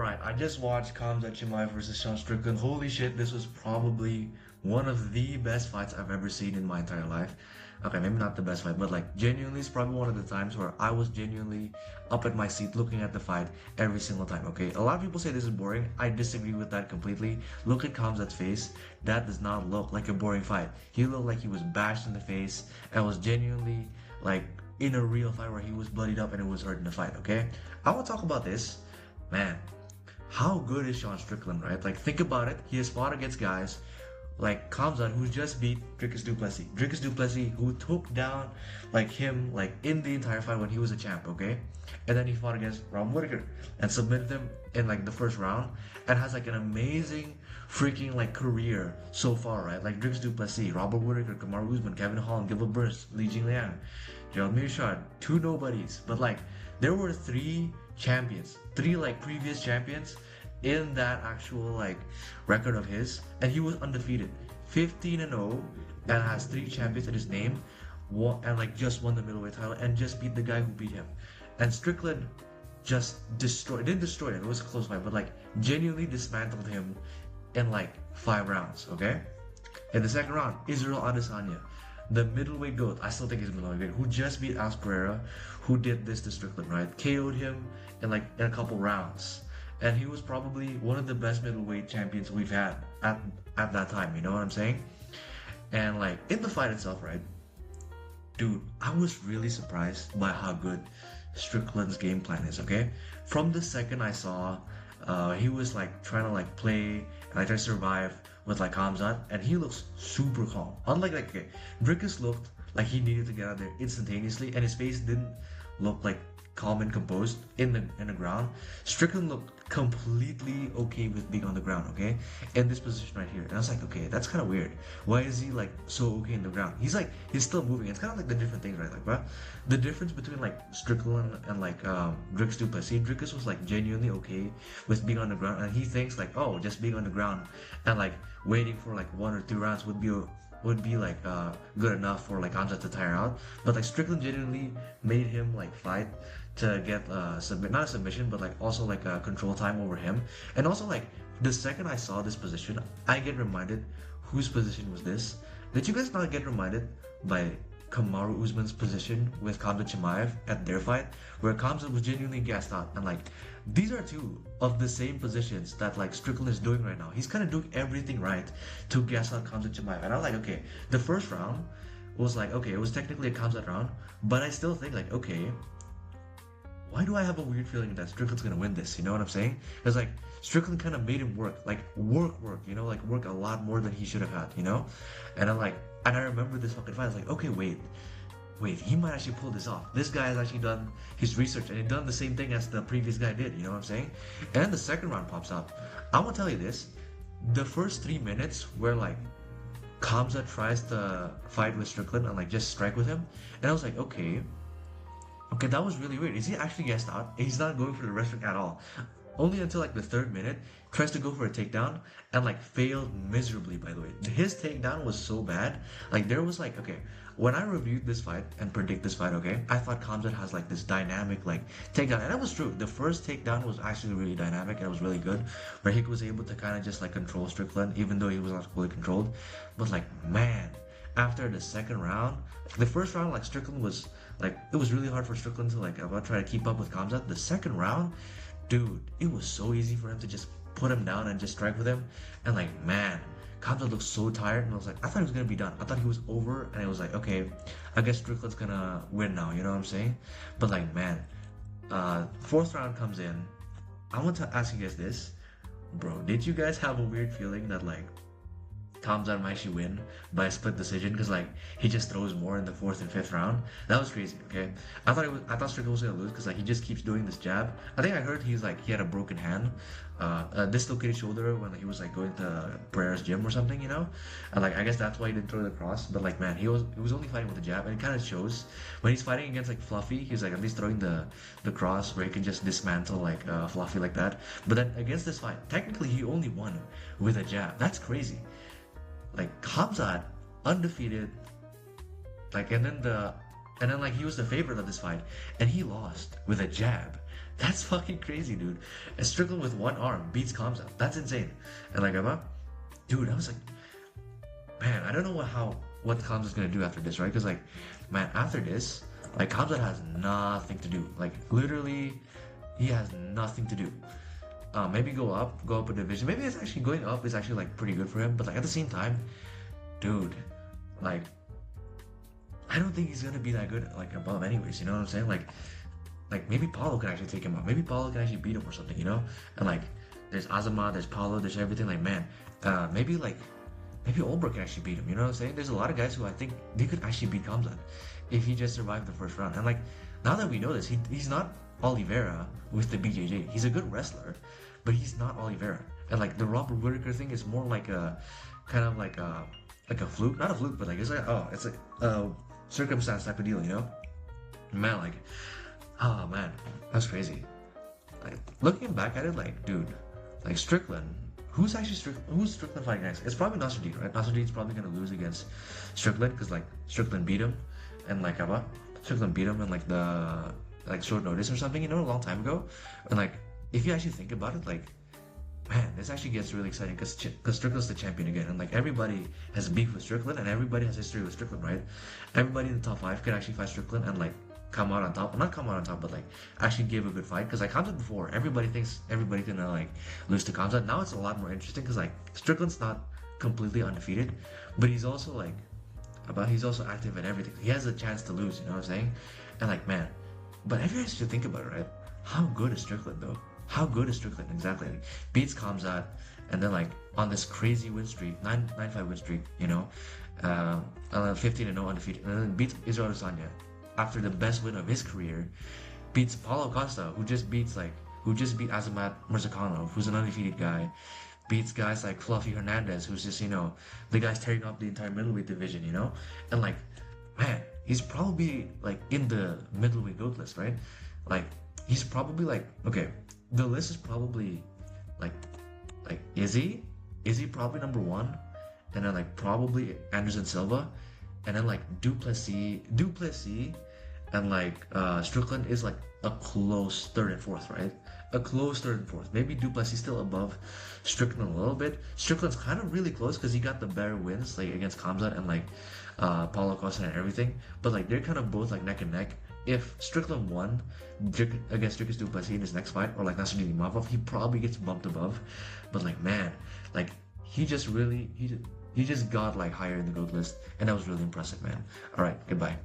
Alright, I just watched Khamzat versus Sean Strickland. Holy shit, this was probably one of the best fights I've ever seen in my entire life. Okay, maybe not the best fight, but like genuinely, it's probably one of the times where I was genuinely up at my seat looking at the fight every single time. Okay, a lot of people say this is boring. I disagree with that completely. Look at Khamzat's face. That does not look like a boring fight. He looked like he was bashed in the face and was genuinely like in a real fight where he was bloodied up and it was hurting the fight. Okay, I want to talk about this, man. How good is Sean Strickland, right? Like, think about it. He has fought against guys like Khamzat, who just beat Dricus du Plessis. Dricus du Plessis, who took down like him, like in the entire fight when he was a champ, okay? And then he fought against Robert Whittaker and submitted him in like the first round, and has like an amazing freaking like career so far, right? Like Dricus du Plessis, Robert Whittaker, Kamaru Usman, Kevin Holland, Gilbert Burns, Li Jingliang, Gerald Meerschaert, two nobodies, but like there were three champions, three like previous champions in that actual like record of his, and he was undefeated, 15-0, and has three champions in his name, and like just won the middleweight title and just beat the guy who beat him. And Strickland just didn't destroy him. It was a close fight, but like genuinely dismantled him in like 5 rounds. Okay, in the second round, Israel Adesanya, the middleweight goat, I still think he's middleweight goat, who just beat Alex Pereira, who did this to Strickland, right? KO'd him in a couple rounds. And he was probably one of the best middleweight champions we've had at that time, you know what I'm saying? And like in the fight itself, right? Dude, I was really surprised by how good Strickland's game plan is, okay? From the second I saw he was like trying to like play and like try to survive with like Khamzat, and he looks super calm. Unlike like, okay, Dricus looked like he needed to get out there instantaneously, and his face didn't look like calm and composed in the ground. Strickland looked completely okay with being on the ground, okay, in this position right here. And I was like, okay, that's kind of weird. Why is he like so okay in the ground? He's still moving. It's kind of like the different things, right? Like, bro, the difference between like Strickland and like Dricus du Plessis. Dricus was like genuinely okay with being on the ground, and he thinks like, oh, just being on the ground and like waiting for like 1 or 2 rounds would be like good enough for like Khamzat to tire out. But like Strickland genuinely made him like fight to get not a submission, but like also like a control time over him. And also like the second I saw this position, I get reminded, whose position was this? Did you guys not get reminded by Kamaru Usman's position with Khamzat at their fight, where Khamzat was genuinely gassed out? And like these are two of the same positions that like Strickland is doing right now. He's kind of doing everything right to gas out Khamzat. And I'm like, okay, the first round was like, okay, it was technically a Khamzat round, but I still think like, okay, why do I have a weird feeling that Strickland's gonna win this? You know what I'm saying? Because like Strickland kind of made him work, like work, you know, like work a lot more than he should have had, you know? And I'm like, and I remember this fucking fight. I was like, okay, wait, he might actually pull this off. This guy has actually done his research and he done the same thing as the previous guy did. You know what I'm saying? And then the second round pops up. I'm gonna tell you this: the first 3 minutes where like Khamzat tries to fight with Strickland and like just strike with him, and I was like, okay, that was really weird. Is he actually gassed out? He's not going for the wrestling at all. Only until like the 3rd minute, tries to go for a takedown and like failed miserably, by the way. His takedown was so bad. Like there was like, okay, when I reviewed this fight and predict this fight, okay, I thought Khamzat has like this dynamic like takedown. And that was true. The first takedown was actually really dynamic and it was really good. Where he was able to kind of just like control Strickland, even though he was not fully controlled. But like, man, after the second round, the first round, like Strickland was like, it was really hard for Strickland to like try to keep up with Khamzat. The second round, dude, it was so easy for him to just put him down and just strike with him. And like, man, Khamzat looked so tired, and I was like, I thought he was gonna be done. I thought he was over, and I was like, okay, I guess Strickland's gonna win now. You know what I'm saying? But like, man, 4th round comes in. I want to ask you guys this, bro. Did you guys have a weird feeling that like Khamzat might actually win by a split decision, because like he just throws more in the 4th and 5th round? That was crazy. Okay, I thought Strickland was gonna lose because like he just keeps doing this jab. I think I heard he had a broken hand, a dislocated shoulder when he was like going to Pereira's gym or something, you know. And like I guess that's why he didn't throw the cross. But like, man, he was only fighting with the jab, and it kind of shows when he's fighting against like Fluffy. He's like at least throwing the cross where he can just dismantle like Fluffy like that. But then against this fight, technically he only won with a jab. That's crazy. Like Khamzat undefeated, like and then like he was the favorite of this fight, and he lost with a jab. That's fucking crazy, dude. And Strickland with one arm beats Khamzat. That's insane. And like, dude, I was like, man, I don't know what Khamzat's gonna do after this, right? Because like, man, after this, like Khamzat has nothing to do. Like literally, he has nothing to do. Maybe go up a division. Maybe it's actually going up is actually like pretty good for him. But like at the same time, dude, like I don't think he's gonna be that good like above anyways. You know what I'm saying? Like maybe Paulo can actually take him out. Maybe Paulo can actually beat him or something. You know? And like there's Azama, there's Paulo, there's everything. Like man, maybe Olberg can actually beat him. You know what I'm saying? There's a lot of guys who I think they could actually beat Khamzat if he just survived the first round. And like now that we know this, he's not Oliveira with the BJJ. He's a good wrestler, but he's not Oliveira. And like the Robert Whittaker thing is more like a kind of like a fluke, not a fluke, but like it's like it's like a circumstance type of deal, you know? Man, like oh man, that's crazy. Like looking back at it, like dude, like Strickland. Who's Strickland fighting next? It's probably Nasruddin, right? Nasruddin's probably gonna lose against Strickland because like Strickland beat him, and like Strickland beat him in like short notice or something, you know, a long time ago. And like if you actually think about it, like man, this actually gets really exciting because Strickland's the champion again, and like everybody has beef with Strickland, and everybody has history with Strickland, right? Everybody in the top 5 can actually fight Strickland and like come out on top. Well, not come out on top, but like actually give a good fight. Because like Khamzat before, everybody thinks everybody's gonna like lose to Khamzat. Now it's a lot more interesting because like Strickland's not completely undefeated, but he's also he's also active in everything. He has a chance to lose. You know what I'm saying? And like man, but if you actually think about it, right? How good is Strickland though? How good is Strickland exactly? Like, beats Khamzat, and then like on this crazy win streak, 9-5 win streak, you know, 15-0 undefeated, and then beats Israel Adesanya after the best win of his career, beats Paulo Costa, who just beat Azamat Murzakanov, who's an undefeated guy, beats guys like Fluffy Hernandez, who's just, you know, the guy's tearing up the entire middleweight division, you know? And like, man, he's probably like in the middleweight GOAT list, right? Like, he's probably like, okay, the list is probably like is he probably number 1? And then like probably Anderson Silva, and then like Duplessis, and like Strickland is like a close third and fourth, right? A close third and fourth. Maybe Duplessis still above Strickland a little bit. Strickland's kind of really close because he got the better wins like against Khamzat and like Paulo Costa and everything. But like they're kind of both like neck and neck. If Strickland won against Dricus Duplessis in his next fight, or like Nasruddin Imavov, he probably gets bumped above. But like man, like he just got like higher in the GOAT list, and that was really impressive, man. All right, goodbye.